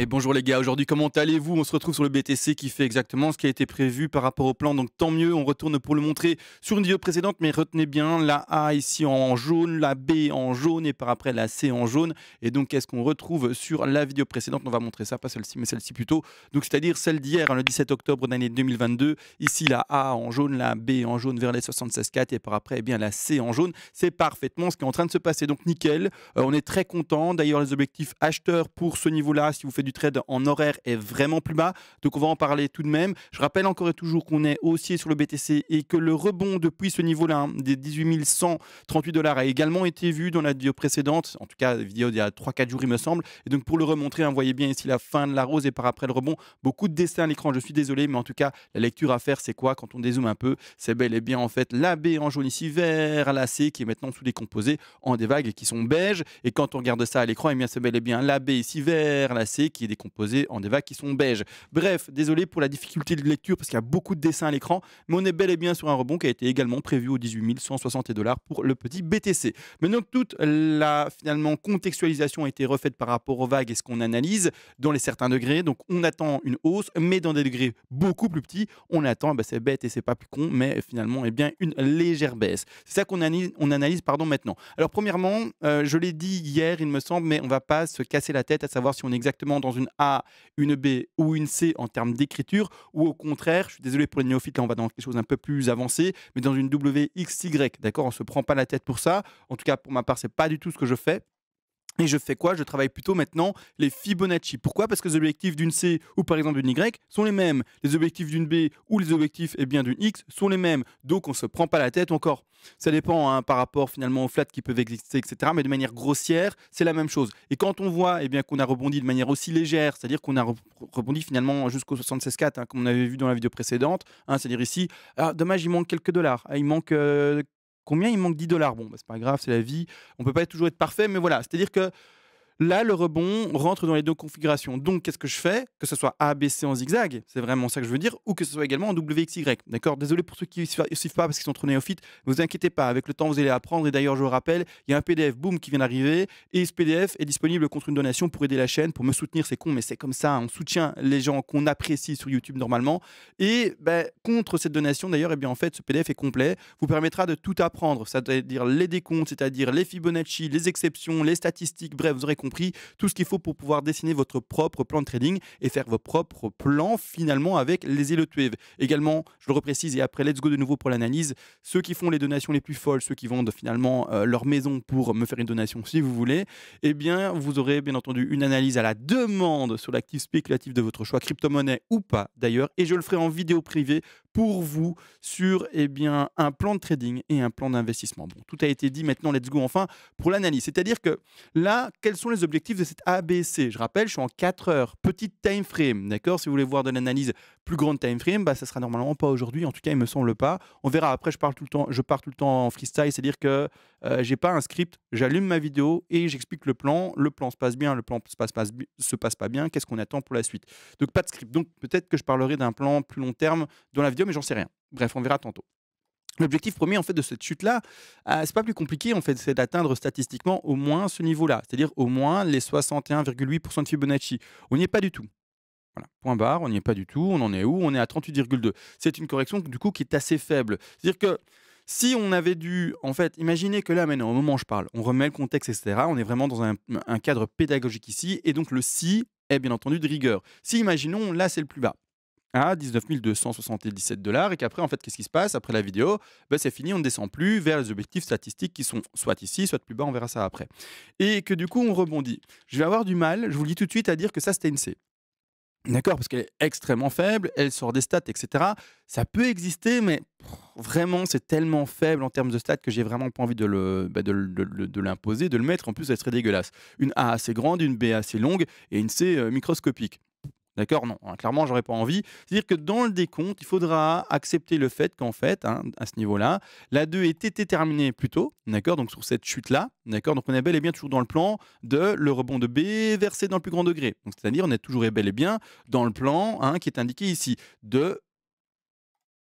Et bonjour les gars, aujourd'hui comment allez-vous? On se retrouve sur le BTC qui fait exactement ce qui a été prévu par rapport au plan, donc tant mieux, on retourne pour le montrer sur une vidéo précédente, mais retenez bien la A ici en jaune, la B en jaune et par après la C en jaune. Et donc qu'est-ce qu'on retrouve sur la vidéo précédente? On va montrer ça, pas celle-ci, mais celle-ci plutôt. Donc c'est-à-dire celle d'hier, hein, le 17 octobre d'année 2022. Ici la A en jaune, la B en jaune vers les 76,4 et par après eh bien la C en jaune. C'est parfaitement ce qui est en train de se passer, donc nickel. On est très content. D'ailleurs les objectifs acheteurs pour ce niveau-là, si vous faites du trade en horaire, est vraiment plus bas. Donc on va en parler tout de même. Je rappelle encore et toujours qu'on est haussier sur le BTC et que le rebond depuis ce niveau-là, hein, des 18 138 dollars, a également été vu dans la vidéo précédente. En tout cas, la vidéo d'il y a 3-4 jours, il me semble. Et donc pour le remontrer, hein, vous voyez bien ici la fin de la rose et par après le rebond. Beaucoup de dessins à l'écran, je suis désolé, mais en tout cas, la lecture à faire, c'est quoi? Quand on dézoome un peu, c'est bel et bien en fait la B en jaune ici vers la C qui est maintenant sous-décomposée en des vagues qui sont beiges. Et quand on regarde ça à l'écran, eh bien c'est bel et bien la B ici vers la C qui est décomposée en des vagues qui sont beiges. Bref, désolé pour la difficulté de lecture parce qu'il y a beaucoup de dessins à l'écran, mais on est bel et bien sur un rebond qui a été également prévu aux 18 160 dollars pour le petit BTC. Maintenant que toute la finalement contextualisation a été refaite par rapport aux vagues et ce qu'on analyse dans les certains degrés, donc on attend une hausse, mais dans des degrés beaucoup plus petits, on attend, c'est bête et c'est pas plus con, mais finalement bien une légère baisse. C'est ça qu'on analyse maintenant. Alors premièrement, je l'ai dit hier, il me semble, mais on va pas se casser la tête à savoir si on est exactement dans une A, une B ou une C en termes d'écriture, ou au contraire, je suis désolé pour les néophytes, là on va dans quelque chose un peu plus avancé, mais dans une WXY, d'accord? On se prend pas la tête pour ça. En tout cas, pour ma part, c'est pas du tout ce que je fais. Et je fais quoi? Je travaille plutôt maintenant les Fibonacci. Pourquoi? Parce que les objectifs d'une C ou par exemple d'une Y sont les mêmes. Les objectifs d'une B ou les objectifs d'une X sont les mêmes. Donc on ne se prend pas la tête encore. Ça dépend hein, par rapport finalement aux flats qui peuvent exister, etc. Mais de manière grossière, c'est la même chose. Et quand on voit qu'on a rebondi de manière aussi légère, c'est-à-dire qu'on a rebondi finalement jusqu'au 76,4, hein, comme on avait vu dans la vidéo précédente, hein, c'est-à-dire ici, dommage, il manque quelques dollars. Il manque combien? Il manque 10 dollars. Bon, c'est pas grave, c'est la vie. On peut pas toujours être parfait, mais voilà. C'est-à-dire que là, le rebond rentre dans les deux configurations. Donc, qu'est-ce que je fais? Que ce soit A, B, C en zigzag, c'est vraiment ça que je veux dire, ou que ce soit également en WXY. D'accord? Désolé pour ceux qui ne suivent pas parce qu'ils sont trop néophytes. Ne vous inquiétez pas, avec le temps, vous allez apprendre. Et d'ailleurs, je vous rappelle, il y a un PDF, boum, qui vient d'arriver. Et ce PDF est disponible contre une donation pour aider la chaîne, pour me soutenir. C'est con, mais c'est comme ça. On soutient les gens qu'on apprécie sur YouTube normalement. Et contre cette donation, d'ailleurs, en fait, ce PDF est complet. Vous permettra de tout apprendre. C'est-à-dire les décomptes, c'est-à-dire les Fibonacci, les exceptions, les statistiques. Bref, vous aurez compris tout ce qu'il faut pour pouvoir dessiner votre propre plan de trading et faire vos propres plans finalement avec les Wave. Également, je le reprécise et après let's go de nouveau pour l'analyse, ceux qui font les donations les plus folles, ceux qui vendent finalement leur maison pour me faire une donation si vous voulez, vous aurez bien entendu une analyse à la demande sur l'actif spéculatif de votre choix, crypto-monnaie ou pas d'ailleurs, et je le ferai en vidéo privée pour vous sur un plan de trading et un plan d'investissement. Bon, tout a été dit, maintenant let's go enfin pour l'analyse. C'est-à-dire que là, quels sont les objectifs de cette ABC? Je rappelle, je suis en 4 heures, petite time frame, d'accord? Si vous voulez voir de l'analyse plus grande time frame, ça sera normalement pas aujourd'hui, en tout cas il me semble pas. On verra après, je pars tout le temps en freestyle, c'est-à-dire que j'ai pas un script, j'allume ma vidéo et j'explique le plan se passe bien, le plan se passe pas bien, qu'est-ce qu'on attend pour la suite. Donc pas de script, donc peut-être que je parlerai d'un plan plus long terme dans la vidéo, mais j'en sais rien. Bref, on verra tantôt. L'objectif premier en fait de cette chute-là, c'est pas plus compliqué en fait, c'est d'atteindre statistiquement au moins ce niveau-là, c'est-à-dire au moins les 61,8% de Fibonacci. On n'y est pas du tout. Voilà, point barre, on n'y est pas du tout. On en est où? On est à 38,2. C'est une correction du coup qui est assez faible. C'est-à-dire que si on avait dû, en fait, imaginez que là maintenant, au moment où je parle, on remet le contexte, etc. On est vraiment dans un cadre pédagogique ici, et donc le si est bien entendu de rigueur. Si imaginons, là c'est le plus bas à 19 277 dollars et qu'après, en fait, qu'est-ce qui se passe après la vidéo? C'est fini, on ne descend plus vers les objectifs statistiques qui sont soit ici, soit plus bas, on verra ça après. Et que du coup, on rebondit. Je vais avoir du mal, je vous le dis tout de suite, à dire que ça, c'était une C. D'accord? Parce qu'elle est extrêmement faible, elle sort des stats, etc. Ça peut exister, mais vraiment, c'est tellement faible en termes de stats que j'ai vraiment pas envie de l'imposer, de le mettre. En plus, elle serait dégueulasse. Une A assez grande, une B assez longue et une C microscopique. D'accord? Non, hein, clairement, j'aurais pas envie. C'est-à-dire que dans le décompte, il faudra accepter le fait qu'en fait, hein, à ce niveau-là, la 2 ait été terminée plus tôt, d'accord? Donc sur cette chute-là, d'accord? Donc on est bel et bien toujours dans le plan de le rebond de B versé dans le plus grand degré. Donc c'est-à-dire on est toujours et bel et bien dans le plan hein, qui est indiqué ici de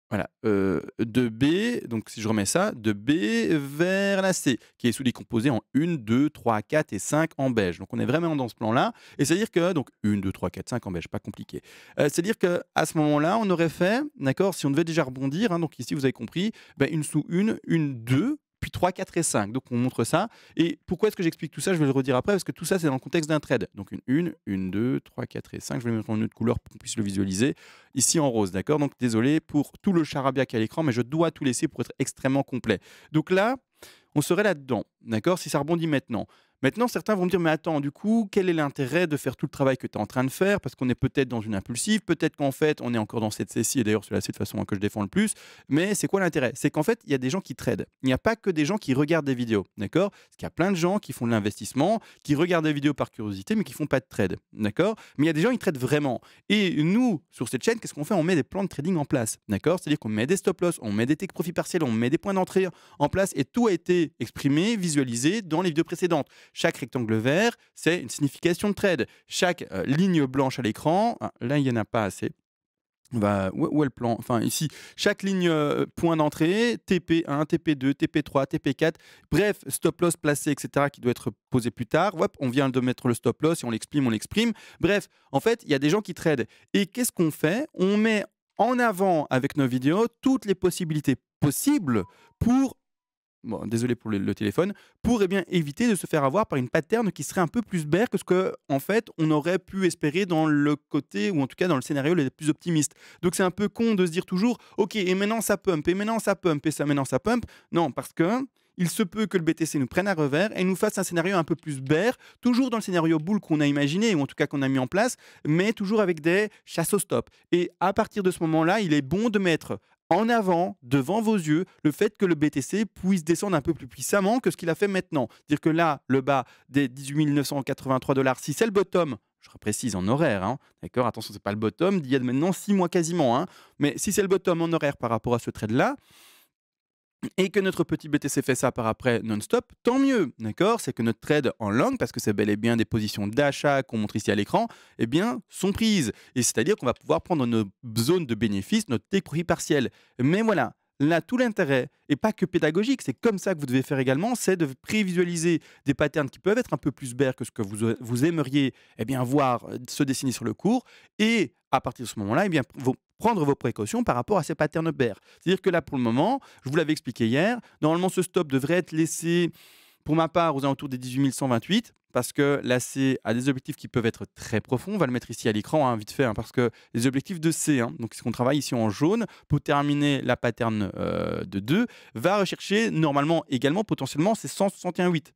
Voilà, de B, donc si je remets ça, de B vers la C, qui est sous-décomposée en 1, 2, 3, 4 et 5 en beige. Donc on est vraiment dans ce plan-là et c'est-à-dire que donc 1, 2, 3, 4, 5 en beige, pas compliqué. C'est-à-dire qu'à ce moment-là, on aurait fait, d'accord, si on devait déjà rebondir, hein, donc ici vous avez compris, bah, 1 sous 1, 2, puis 3, 4 et 5. Donc on montre ça et pourquoi est-ce que j'explique tout ça? Je vais le redire après parce que tout ça, c'est dans le contexte d'un trade. Donc une, 2, 3, 4 et 5. Je vais le mettre en une autre couleur pour qu'on puisse le visualiser. Ici en rose, d'accord? Donc désolé pour tout le charabia qu'il y a à l'écran, mais je dois tout laisser pour être extrêmement complet. Donc là, on serait là-dedans, d'accord? Si ça rebondit maintenant. Maintenant, certains vont me dire, mais attends, du coup, quel est l'intérêt de faire tout le travail que tu es en train de faire? Parce qu'on est peut-être dans une impulsive, peut-être qu'en fait, on est encore dans cette sessie, et d'ailleurs, c'est la de façon que je défends le plus. Mais c'est quoi l'intérêt? C'est qu'en fait, il y a des gens qui tradent. Il n'y a pas que des gens qui regardent des vidéos, d'accord? Parce qu'il y a plein de gens qui font de l'investissement, qui regardent des vidéos par curiosité, mais qui font pas de trade, d'accord? Mais il y a des gens qui tradent vraiment. Et nous, sur cette chaîne, qu'est-ce qu'on fait? On met des plans de trading en place, d'accord? C'est-à-dire qu'on met des stop-loss, on met des take profit partiels, on met des points d'entrée en place, et tout a été exprimé, visualisé dans les vidéos précédentes. Chaque rectangle vert, c'est une signification de trade. Chaque ligne blanche à l'écran, ah, là, il n'y en a pas assez. Où est le plan? Enfin, ici, chaque ligne point d'entrée, TP1, TP2, TP3, TP4, bref, stop loss placé, etc., qui doit être posé plus tard. Hop, on vient de mettre le stop loss et on l'exprime, on l'exprime. Bref, en fait, il y a des gens qui tradent. Et qu'est-ce qu'on fait? On met en avant avec nos vidéos toutes les possibilités possibles pour bon, désolé pour le téléphone, pour eh bien, éviter de se faire avoir par une pattern qui serait un peu plus bear que ce que en fait, on aurait pu espérer dans le côté, ou en tout cas dans le scénario le plus optimiste. Donc c'est un peu con de se dire toujours, ok, et maintenant ça pump, et maintenant ça pump, et ça maintenant ça pump. Non, parce que il se peut que le BTC nous prenne à revers et nous fasse un scénario un peu plus bear, toujours dans le scénario bull qu'on a imaginé, ou en tout cas qu'on a mis en place, mais toujours avec des chasses au stop. Et à partir de ce moment-là, il est bon de mettre en avant, devant vos yeux, le fait que le BTC puisse descendre un peu plus puissamment que ce qu'il a fait maintenant. Dire que là, le bas des 18 983 $, si c'est le bottom, je précise en horaire, hein, d'accord, attention, c'est pas le bottom d'il y a maintenant 6 mois quasiment, hein, mais si c'est le bottom en horaire par rapport à ce trade-là, et que notre petit BTC fait ça par après non-stop, tant mieux, d'accord? C'est que notre trade en long, parce que c'est bel et bien des positions d'achat qu'on montre ici à l'écran, eh bien, sont prises. Et c'est-à-dire qu'on va pouvoir prendre nos zones de bénéfice, notre take profit partiel. Mais voilà, là, tout l'intérêt, et pas que pédagogique, c'est comme ça que vous devez faire également, c'est de prévisualiser des patterns qui peuvent être un peu plus bear que ce que vous aimeriez eh bien, voir se dessiner sur le cours, et à partir de ce moment-là, eh bien, prendre vos précautions par rapport à ces patterns bear. C'est-à-dire que là, pour le moment, je vous l'avais expliqué hier, normalement, ce stop devrait être laissé, pour ma part, aux alentours des 18 128, parce que là, c'est à des objectifs qui peuvent être très profonds. On va le mettre ici à l'écran, hein, vite fait, hein, parce que les objectifs de C, hein, donc ce qu'on travaille ici en jaune, pour terminer la pattern de 2, va rechercher normalement également, potentiellement, c'est 161,8.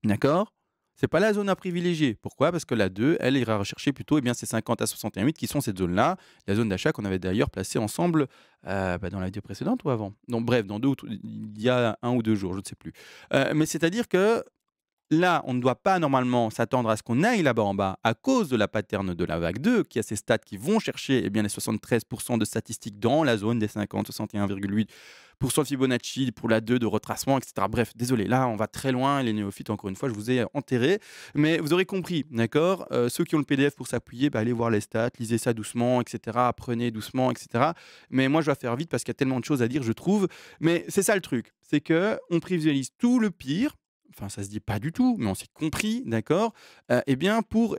D'accord? C'est pas la zone à privilégier. Pourquoi? Parce que la 2, elle ira rechercher plutôt eh bien, ces 50 à 61,8 qui sont cette zone-là, la zone d'achat qu'on avait d'ailleurs placée ensemble dans la vidéo précédente ou avant. Donc bref, il y a 1 ou 2 jours, je ne sais plus. Mais c'est-à-dire que là, on ne doit pas normalement s'attendre à ce qu'on aille là-bas en bas à cause de la pattern de la vague 2, qui a ces stats qui vont chercher eh bien, les 73% de statistiques dans la zone des 50, 61,8% de Fibonacci pour la 2 de retracement, etc. Bref, désolé, là, on va très loin. Les néophytes, encore une fois, je vous ai enterré. Mais vous aurez compris, d'accord? Ceux qui ont le PDF pour s'appuyer, bah, allez voir les stats, lisez ça doucement, etc. Apprenez doucement, etc. Mais moi, je vais faire vite parce qu'il y a tellement de choses à dire, je trouve. Mais c'est ça le truc, c'est qu'on prévisualise tout le pire. Enfin, ça se dit pas du tout, mais on s'est compris, d'accord? Eh bien, pour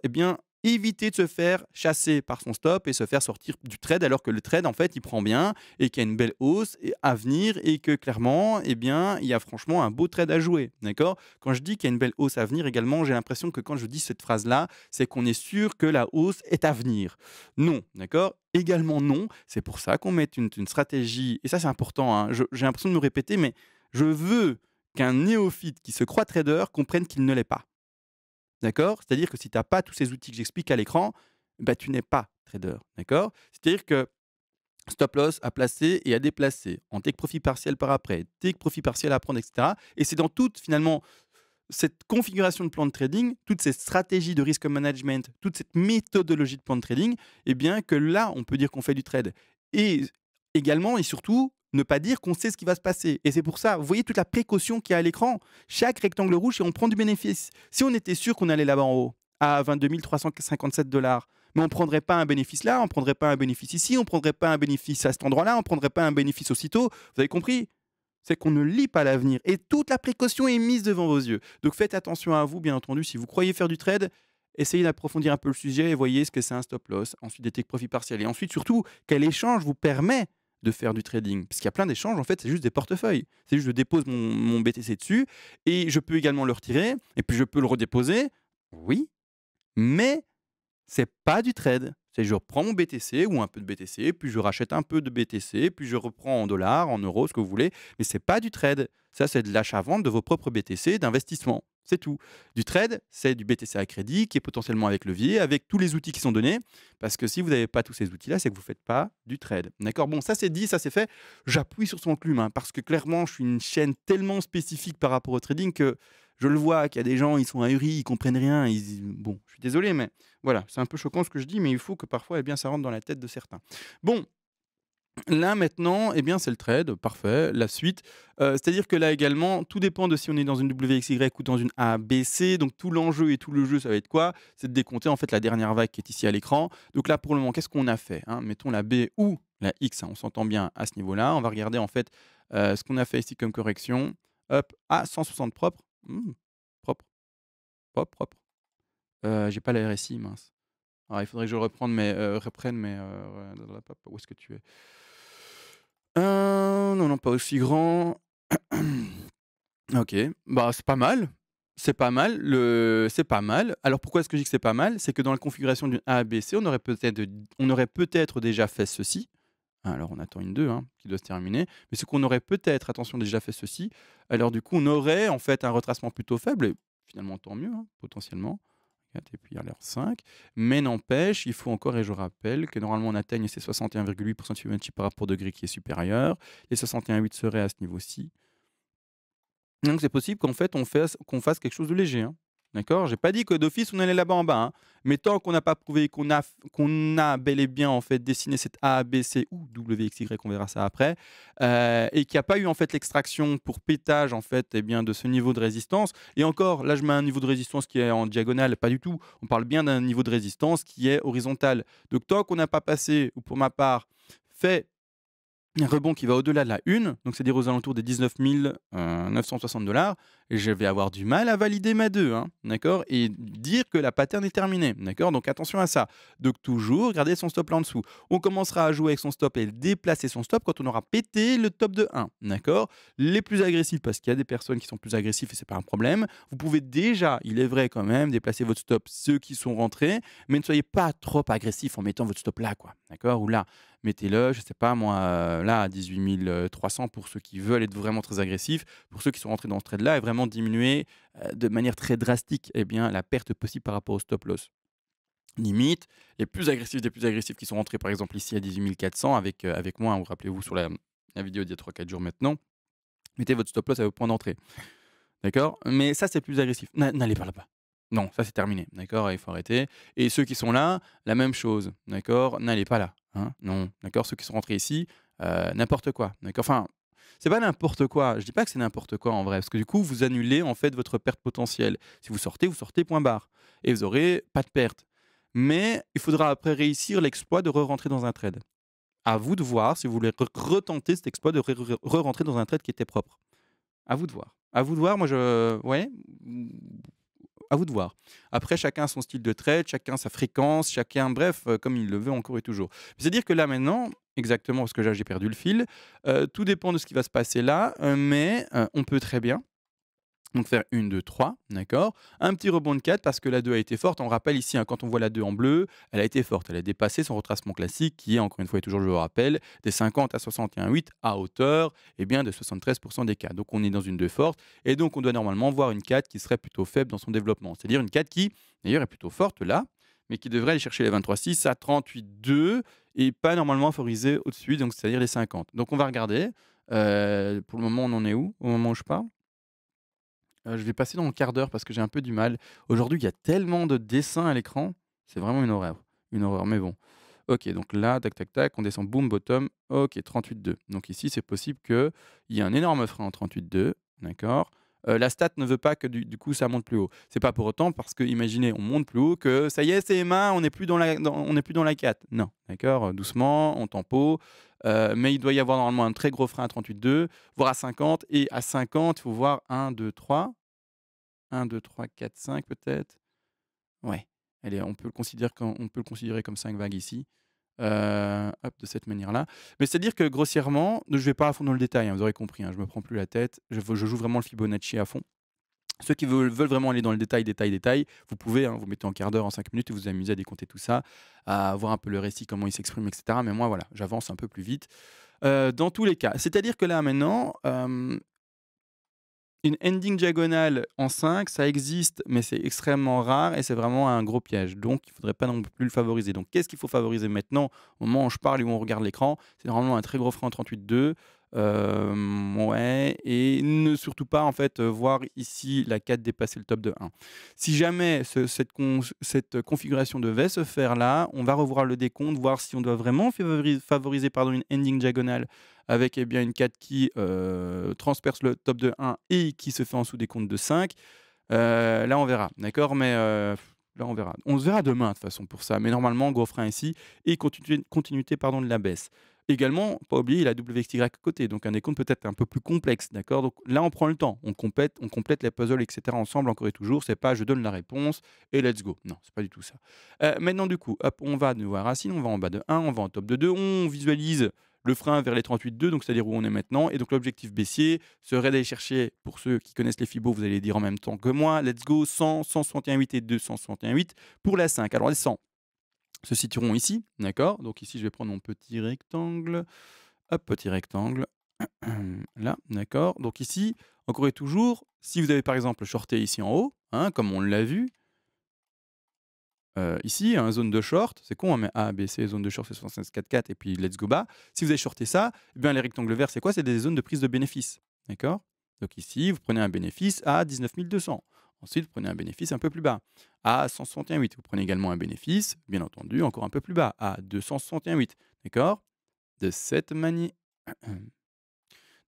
éviter de se faire chasser par son stop et se faire sortir du trade, alors que le trade, en fait, il prend bien et qu'il y a une belle hausse à venir et que clairement, eh bien, il y a franchement un beau trade à jouer, d'accord? Quand je dis qu'il y a une belle hausse à venir également, j'ai l'impression que quand je dis cette phrase-là, c'est qu'on est sûr que la hausse est à venir. Non, d'accord? Également non. C'est pour ça qu'on met une stratégie, et ça c'est important, hein, j'ai l'impression de me répéter, mais je veux qu'un néophyte qui se croit trader comprenne qu'il ne l'est pas. D'accord? C'est-à-dire que si tu n'as pas tous ces outils que j'explique à l'écran, bah, tu n'es pas trader. D'accord? C'est-à-dire que stop loss à placer et à déplacer, en take profit partiel par après, take profit partiel à prendre, etc. Et c'est dans toute, finalement, cette configuration de plan de trading, toutes ces stratégies de risk management, toute cette méthodologie de plan de trading, eh bien que là, on peut dire qu'on fait du trade. Et également et surtout, ne pas dire qu'on sait ce qui va se passer. Et c'est pour ça, vous voyez toute la précaution qu'il y a à l'écran. Chaque rectangle rouge, et on prend du bénéfice. Si on était sûr qu'on allait là-bas en haut, à 22 357 $, Mais on ne prendrait pas un bénéfice là, on ne prendrait pas un bénéfice ici, on ne prendrait pas un bénéfice à cet endroit-là, on ne prendrait pas un bénéfice aussitôt. Vous avez compris? C'est qu'on ne lit pas l'avenir et toute la précaution est mise devant vos yeux. Donc faites attention à vous, bien entendu. Si vous croyez faire du trade, essayez d'approfondir un peu le sujet et voyez ce que c'est un stop loss. Ensuite, des take profit partiels. Et ensuite, surtout, quel échange vous permet de faire du trading. Parce qu'il y a plein d'échanges, en fait, c'est juste des portefeuilles. C'est juste je dépose mon BTC dessus et je peux également le retirer et puis je peux le redéposer. Oui, mais c'est pas du trade. C'est je reprends mon BTC ou un peu de BTC, puis je rachète un peu de BTC, puis je reprends en dollars, en euros, ce que vous voulez. Mais c'est pas du trade. Ça, c'est de l'achat-vente de vos propres BTC d'investissement. C'est tout. Du trade, c'est du BTC à crédit qui est potentiellement avec levier, avec tous les outils qui sont donnés. Parce que si vous n'avez pas tous ces outils-là, c'est que vous ne faites pas du trade. D'accord? Bon, ça c'est dit, ça c'est fait. J'appuie sur son plume, hein, parce que clairement, je suis une chaîne tellement spécifique par rapport au trading que je le vois qu'il y a des gens, ils sont ahuris, ils comprennent rien. Bon, je suis désolé, mais voilà, c'est un peu choquant ce que je dis, mais il faut que parfois, eh bien, ça rentre dans la tête de certains. Bon, là maintenant, eh bien, c'est le trade, parfait. La suite, c'est-à-dire que là également, tout dépend de si on est dans une WXY ou dans une ABC. Donc tout l'enjeu et tout le jeu, ça va être quoi? C'est de décompter en fait la dernière vague qui est ici à l'écran. Donc là, pour le moment, qu'est-ce qu'on a fait, hein? Mettons la B ou la X, hein, on s'entend bien à ce niveau-là. On va regarder en fait ce qu'on a fait ici comme correction. Hop, à 160 propre. Propre, propre, propre. J'ai pas la RSI, mince. Alors, il faudrait que je reprenne, mais où est-ce que tu es? Non, non, pas aussi grand. OK, bah, c'est pas mal. C'est pas mal, c'est pas mal. Alors pourquoi est-ce que je dis que c'est pas mal? C'est que dans la configuration d'une ABC, on aurait peut-être déjà fait ceci. Alors on attend une 2, hein, qui doit se terminer. Mais c'est qu'on aurait peut-être, attention, déjà fait ceci. Alors du coup, on aurait en fait un retracement plutôt faible et finalement tant mieux, hein, potentiellement. 4 et puis à l'heure 5. Mais n'empêche, il faut encore, et je rappelle, que normalement on atteigne ces 61,8% de Fibonacci par rapport au degré qui est supérieur. Les 61,8 seraient à ce niveau-ci. Donc c'est possible qu'en fait qu'on fasse quelque chose de léger, hein. D'accord? J'ai pas dit que d'office on allait là-bas en bas, hein. Mais tant qu'on n'a pas prouvé qu'on a bel et bien en fait dessiné cette A, B, C ou WXY, on verra ça après, et qu'il n'y a pas eu en fait l'extraction pour pétage en fait, eh bien de ce niveau de résistance. Et encore, là je mets un niveau de résistance qui est en diagonale, pas du tout. On parle bien d'un niveau de résistance qui est horizontal. Donc tant qu'on n'a pas passé, ou pour ma part, fait un rebond qui va au-delà de la une, donc c'est-à-dire aux alentours des 19 960 $, et je vais avoir du mal à valider ma 2, hein, d'accord? Et dire que la pattern est terminée, d'accord? Donc attention à ça. Donc toujours garder son stop là en dessous. On commencera à jouer avec son stop et déplacer son stop quand on aura pété le top de 1, d'accord? Les plus agressifs, parce qu'il y a des personnes qui sont plus agressifs et c'est pas un problème, vous pouvez déjà, il est vrai quand même, déplacer votre stop, ceux qui sont rentrés, mais ne soyez pas trop agressif en mettant votre stop là, quoi, d'accord? Ou là. Mettez-le, je sais pas moi, là à 18 300 pour ceux qui veulent être vraiment très agressifs. Pour ceux qui sont rentrés dans ce trade-là et vraiment diminuer, de manière très drastique, eh bien, la perte possible par rapport au stop loss. Limite, les plus agressifs des plus agressifs qui sont rentrés par exemple ici à 18 400 avec moi, hein, vous rappelez-vous sur la vidéo d'il y a 3-4 jours maintenant, mettez votre stop loss à vos points d'entrée. D'accord? Mais ça, c'est plus agressif. N'allez pas là-bas. Non, ça c'est terminé, d'accord? Il faut arrêter. Et ceux qui sont là, la même chose, d'accord? N'allez pas là, hein? Non, d'accord? Ceux qui sont rentrés ici, n'importe quoi, d'accord? Enfin, c'est pas n'importe quoi. Je dis pas que c'est n'importe quoi en vrai, parce que du coup, vous annulez en fait votre perte potentielle. Si vous sortez point barre et vous aurez pas de perte. Mais il faudra après réussir l'exploit de re-rentrer dans un trade. À vous de voir si vous voulez retenter cet exploit de re-rentrer dans un trade qui était propre. À vous de voir. À vous de voir, moi je ouais, à vous de voir. Après, chacun a son style de trade, chacun sa fréquence, chacun, bref, comme il le veut encore et toujours. C'est-à-dire que là maintenant, exactement parce que là j'ai perdu le fil, tout dépend de ce qui va se passer là, mais on peut très bien donc faire 1, 2, 3, d'accord. Un petit rebond de 4 parce que la 2 a été forte. On rappelle ici, hein, quand on voit la 2 en bleu, elle a été forte. Elle a dépassé son retracement classique qui est, encore une fois et toujours je le rappelle, des 50 à 61,8 à hauteur de 73% des cas. Donc on est dans une 2 forte et donc on doit normalement voir une 4 qui serait plutôt faible dans son développement. C'est-à-dire une 4 qui, d'ailleurs, est plutôt forte là, mais qui devrait aller chercher les 23,6 à 38,2 et pas normalement favoriser au-dessus, donc c'est-à-dire les 50. Donc on va regarder. Pour le moment, on en est où au moment où je parle? Je vais passer dans le quart d'heure parce que j'ai un peu du mal. Aujourd'hui, il y a tellement de dessins à l'écran, c'est vraiment une horreur. Une horreur, mais bon. OK, donc là, tac, tac, tac, on descend, boom, bottom. OK, 38,2. Donc ici, c'est possible qu'il y ait un énorme frein en 38,2, d'accord? la stat ne veut pas que du coup ça monte plus haut. C'est pas pour autant parce que, imaginez, on monte plus haut que ça y est, c'est Emma, on n'est plus on n'est plus dans la 4. Non, d'accord, doucement, on tempo, mais il doit y avoir normalement un très gros frein à 38,2, voire à 50, et à 50, il faut voir 1, 2, 3, 4, 5 peut-être. Ouais, allez, on peut le considérer comme 5 vagues ici. Hop, de cette manière-là. Mais c'est-à-dire que grossièrement, je vais pas à fond dans le détail, hein, vous aurez compris, hein, je me prends plus la tête, je joue vraiment le Fibonacci à fond. Ceux qui veulent vraiment aller dans le détail, détail, détail, vous pouvez, hein, vous mettez en quart d'heure, en 5 minutes et vous amusez à décompter tout ça, à voir un peu le récit, comment il s'exprime, et cetera. Mais moi, voilà, j'avance un peu plus vite. Dans tous les cas, c'est-à-dire que là, maintenant, une ending diagonale en 5, ça existe, mais c'est extrêmement rare et c'est vraiment un gros piège. Donc, il ne faudrait pas non plus le favoriser. Donc, qu'est-ce qu'il faut favoriser maintenant, au moment où je parle et où on regarde l'écran? C'est normalement un très gros frein 38,2. Ouais, et ne surtout pas en fait voir ici la 4 dépasser le top de 1. Si jamais cette configuration devait se faire là, on va revoir le décompte, voir si on doit vraiment favoriser pardon, une ending diagonale avec eh bien, une 4 qui transperce le top de 1 et qui se fait en sous-décompte de 5. Là, on verra, d'accord? Mais là, on verra. On se verra demain, de toute façon, pour ça. Mais normalement, gros frein ici et continuité pardon, de la baisse. Également, pas oublier la WXY à côté, donc un décompte peut-être un peu plus complexe, d'accord? Donc là, on prend le temps, on complète les puzzles, etc. ensemble, encore et toujours. C'est pas je donne la réponse et let's go. Non, c'est pas du tout ça. Maintenant, du coup, hop, on va de nouveau à racine, on va en bas de 1, on va en top de 2, on visualise le frein vers les 38,2, donc c'est-à-dire où on est maintenant. Et donc l'objectif baissier serait d'aller chercher, pour ceux qui connaissent les fibos, vous allez dire en même temps que moi, let's go, 100, 161,8 et 261,8 pour la 5. Alors les 100 se situeront ici, d'accord? Donc ici, je vais prendre mon petit rectangle. Hop, petit rectangle. Là, d'accord? Donc ici, encore et toujours, si vous avez par exemple shorté ici en haut, hein, comme on l'a vu, ici, hein, zone de short, c'est con, hein, mais A, B, C, zone de short, c'est 76,44 et puis let's go bas. Si vous avez shorté ça, eh bien les rectangles verts, c'est quoi? C'est des zones de prise de bénéfice, d'accord? Donc ici, vous prenez un bénéfice à 19 200. Ensuite, vous prenez un bénéfice un peu plus bas, à 161,8. Vous prenez également un bénéfice, bien entendu, encore un peu plus bas, à 261,8, d'accord? De cette manière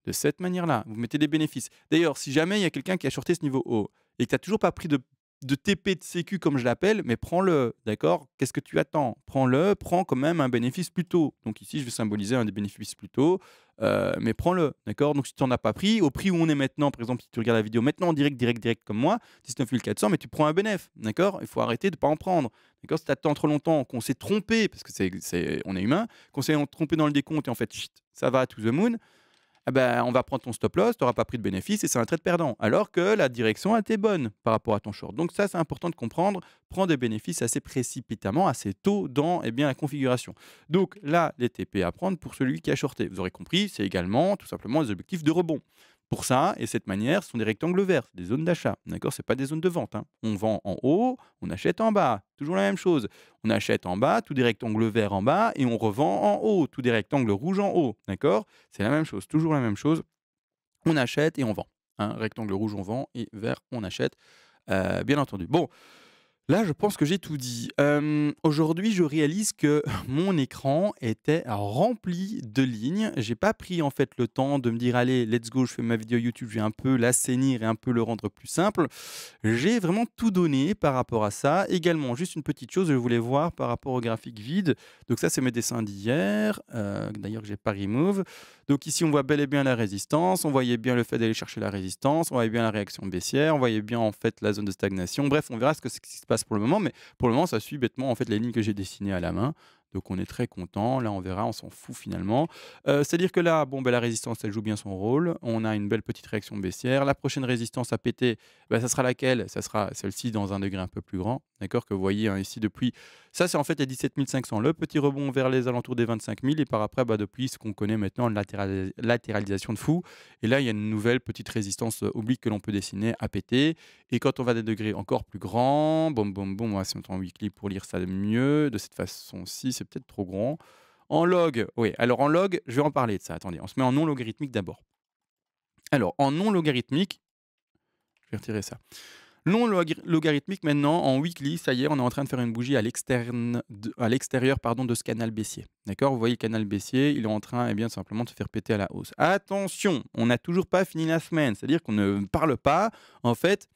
de cette manière-là, vous mettez des bénéfices. D'ailleurs, si jamais il y a quelqu'un qui a shorté ce niveau haut et que tu n'as toujours pas pris de TP de sécu comme je l'appelle, mais prends-le, d'accord? Qu'est-ce que tu attends? Prends-le, prends quand même un bénéfice plus tôt. Donc ici, je vais symboliser un des bénéfices plus tôt, mais prends-le, d'accord? Donc si tu n'en as pas pris, au prix où on est maintenant, par exemple, si tu regardes la vidéo maintenant en direct comme moi, 19 400, mais tu prends un bénéf, d'accord? Il faut arrêter de ne pas en prendre, d'accord? Si tu attends trop longtemps, qu'on s'est trompé, parce que on est humain, qu'on s'est trompé dans le décompte et en fait, chut, ça va to the moon, ah ben, on va prendre ton stop loss, tu n'auras pas pris de bénéfice et c'est un trade perdant. Alors que la direction a été bonne par rapport à ton short. Donc ça, c'est important de comprendre. Prends des bénéfices assez précipitamment, assez tôt dans eh bien, la configuration. Donc là, les TP à prendre pour celui qui a shorté. Vous aurez compris, c'est également tout simplement des objectifs de rebond. Pour ça, et cette manière, ce sont des rectangles verts, des zones d'achat. D'accord? Ce n'est pas des zones de vente, hein. On vend en haut, on achète en bas. Toujours la même chose. On achète en bas, tous des rectangles verts en bas, et on revend en haut, tous des rectangles rouges en haut. D'accord? C'est la même chose, toujours la même chose. On achète et on vend. Hein, rectangle rouge, on vend, et vert, on achète. Bien entendu. Bon, là, je pense que j'ai tout dit. Aujourd'hui, je réalise que mon écran était rempli de lignes. J'ai pas pris en fait le temps de me dire: «Allez, let's go, je fais ma vidéo YouTube, je vais un peu l'assainir et un peu le rendre plus simple». J'ai vraiment tout donné par rapport à ça. Également, juste une petite chose, je voulais voir par rapport au graphique vide. Donc ça, c'est mes dessins d'hier, d'ailleurs que j'ai pas remove. Donc ici, on voit bel et bien la résistance, on voyait bien le fait d'aller chercher la résistance, on voyait bien la réaction baissière, on voyait bien en fait la zone de stagnation. Bref, on verra ce qui se passe pour le moment, mais pour le moment, ça suit bêtement en fait les lignes que j'ai dessinées à la main. Donc on est très content. Là, on verra, on s'en fout finalement. C'est-à-dire que là, bon, ben, la résistance, elle joue bien son rôle. On a une belle petite réaction baissière. La prochaine résistance à péter, ben, ça sera laquelle? Ça sera celle-ci dans un degré un peu plus grand. D'accord? Que vous voyez hein, ici depuis. Ça, c'est en fait les 17 500. Le petit rebond vers les alentours des 25 000. Et par après, bah, depuis ce qu'on connaît maintenant, latéralisation de fou. Et là, il y a une nouvelle petite résistance oblique que l'on peut dessiner à péter. Et quand on va à des degrés encore plus grands, boum, boum, boum, on va se mettre en weekly pour lire ça mieux. De cette façon-ci, c'est peut-être trop grand. En log, oui. Alors en log, je vais en parler de ça. Attendez, on se met en non logarithmique d'abord. Alors, en non logarithmique, je vais retirer ça. Logarithmique maintenant, en weekly, ça y est, on est en train de faire une bougie à l'extérieur pardon, de ce canal baissier. D'accord? Vous voyez le canal baissier, il est en train eh bien, simplement de se faire péter à la hausse. Attention, on n'a toujours pas fini la semaine, c'est-à-dire qu'on ne parle pas en fait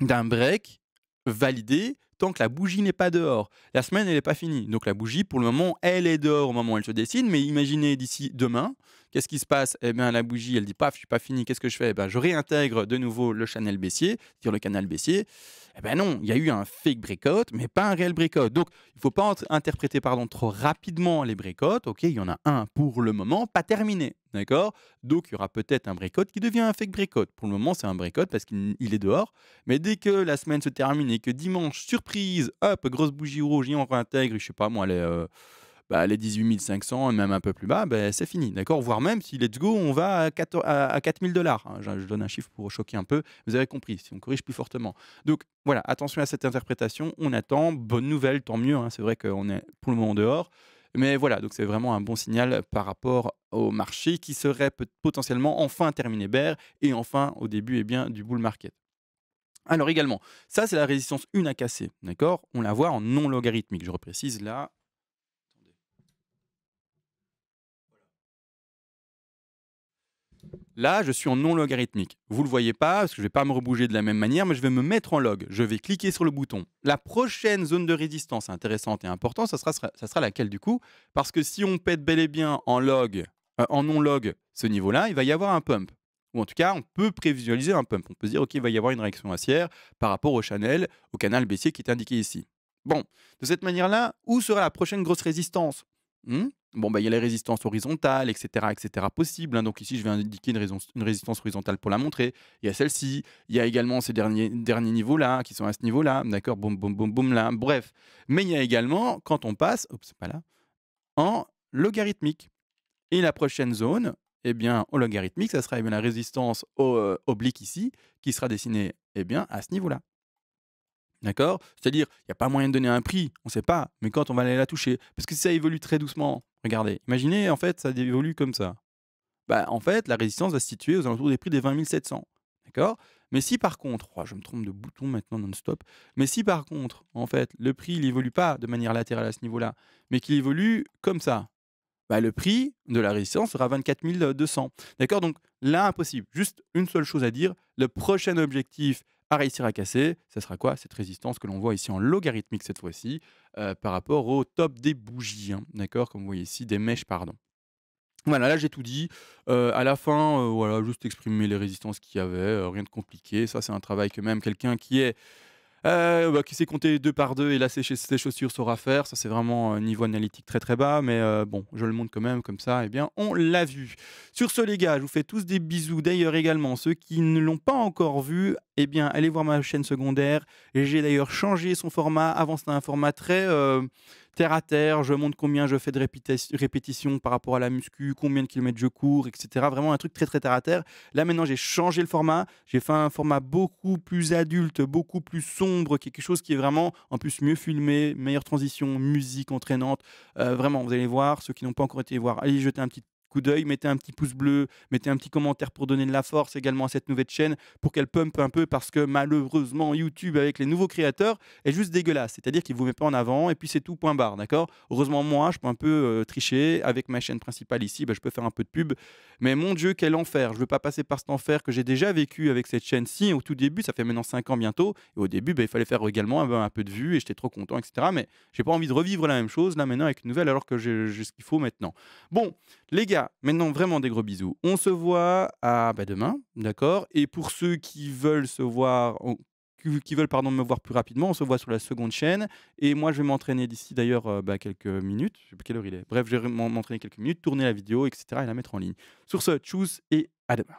d'un break validé tant que la bougie n'est pas dehors. La semaine, elle n'est pas finie. Donc la bougie, pour le moment, elle est dehors au moment où elle se dessine. Mais imaginez d'ici demain, qu'est-ce qui se passe? Eh bien, la bougie, elle dit paf, je suis pas fini. Qu'est-ce que je fais? Eh ben, je réintègre de nouveau le channel baissier, sur le canal baissier. Eh ben non, il y a eu un fake breakout, mais pas un réel breakout. Donc, il ne faut pas interpréter trop rapidement les breakouts. Ok, il y en a un pour le moment, pas terminé. D'accord? Donc, il y aura peut-être un breakout qui devient un fake breakout. Pour le moment, c'est un breakout parce qu'il est dehors. Mais dès que la semaine se termine et que dimanche, surprise, hop, grosse bougie rouge et on réintègre, je sais pas moi, les 18 500 et même un peu plus bas, ben, c'est fini, d'accord? Voire même si let's go, on va à 4 000 $. Hein. Je donne un chiffre pour choquer un peu, vous avez compris, si on corrige plus fortement. Donc voilà, attention à cette interprétation, on attend, bonne nouvelle, tant mieux, hein. C'est vrai qu'on est pour le moment dehors. Mais voilà, donc c'est vraiment un bon signal par rapport au marché qui serait potentiellement enfin terminé bear et enfin au début du bull market. Alors également, ça c'est la résistance 1 à casser, d'accord? On la voit en non logarithmique, je reprécise là. Là, je suis en non logarithmique. Vous ne le voyez pas parce que je ne vais pas me rebouger de la même manière, mais je vais me mettre en log. Je vais cliquer sur le bouton. La prochaine zone de résistance intéressante et importante, ça sera laquelle du coup? Parce que si on pète bel et bien en log, en non log, ce niveau-là, il va y avoir un pump. Ou en tout cas, on peut prévisualiser un pump. On peut se dire, OK, il va y avoir une réaction haussière par rapport au canal baissier qui est indiqué ici. Bon, de cette manière-là, où sera la prochaine grosse résistance? Bon, bah, il y a les résistances horizontales, etc. possibles. Hein. Donc ici, je vais indiquer une résistance horizontale pour la montrer. Il y a celle-ci. Il y a également ces derniers niveaux-là, qui sont à ce niveau-là. D'accord? Boum, boum, boum, boum, là. Bref. Mais il y a également, quand on passe, oups, c'est pas là, en logarithmique. Et la prochaine zone, eh bien, au logarithmique, ça sera la résistance oblique ici, qui sera dessinée à ce niveau-là. D'accord? C'est-à-dire, il n'y a pas moyen de donner un prix, on ne sait pas, mais quand on va aller la toucher, parce que si ça évolue très doucement, regardez, imaginez en fait ça évolue comme ça. Bah, en fait, la résistance va se situer aux alentours des prix des 20 700. D'accord? Mais si par contre, oh, je me trompe de bouton maintenant non-stop, mais si par contre, en fait, le prix il évolue pas de manière latérale à ce niveau-là, mais qu'il évolue comme ça, bah, le prix de la résistance sera 24 200. D'accord? Donc là, impossible. Juste une seule chose à dire, le prochain objectif à réussir à casser, ce sera quoi? Cette résistance que l'on voit ici en logarithmique cette fois-ci, par rapport au top des bougies. Hein. D'accord? Comme vous voyez ici, des mèches, pardon. Voilà, là j'ai tout dit. À la fin, voilà, juste exprimer les résistances qu'il y avait, rien de compliqué. Ça, c'est un travail que même quelqu'un qui sait compter 2 par 2 et lasser ses chaussures saura faire. Ça, c'est vraiment un niveau analytique très, très bas, mais bon, je le montre quand même comme ça, eh bien, on l'a vu. Sur ce, les gars, je vous fais tous des bisous. D'ailleurs, également, ceux qui ne l'ont pas encore vu, eh bien, allez voir ma chaîne secondaire. J'ai d'ailleurs changé son format. Avant, c'était un format très terre à terre. Je montre combien je fais de répétitions par rapport à la muscu, combien de kilomètres je cours, etc. Vraiment un truc très, très terre à terre. Là, maintenant, j'ai changé le format. J'ai fait un format beaucoup plus adulte, beaucoup plus sombre, quelque chose qui est vraiment, en plus, mieux filmé, meilleure transition, musique entraînante. Vraiment, vous allez voir, ceux qui n'ont pas encore été voir, allez jeter un petit coup d'œil, mettez un petit pouce bleu, mettez un petit commentaire pour donner de la force également à cette nouvelle chaîne pour qu'elle pump un peu parce que malheureusement YouTube avec les nouveaux créateurs est juste dégueulasse, c'est-à-dire qu'il ne vous met pas en avant et puis c'est tout, point barre, d'accord? Heureusement moi je peux un peu tricher avec ma chaîne principale ici, je peux faire un peu de pub, mais mon Dieu quel enfer, je ne veux pas passer par cet enfer que j'ai déjà vécu avec cette chaîne-ci au tout début, ça fait maintenant 5 ans bientôt, et au début il fallait faire également un peu de vues et j'étais trop content, etc. Mais j'ai pas envie de revivre la même chose là maintenant avec une nouvelle alors que j'ai ce qu'il faut maintenant. Bon, les gars, maintenant vraiment des gros bisous. On se voit à demain, d'accord? Et pour ceux qui veulent se voir, qui veulent pardon, me voir plus rapidement, on se voit sur la seconde chaîne. Et moi, je vais m'entraîner d'ici d'ailleurs quelques minutes. Je sais pas quelle heure il est. Bref, je vais m'entraîner quelques minutes, tourner la vidéo, etc. et la mettre en ligne. Sur ce, tchuss et à demain.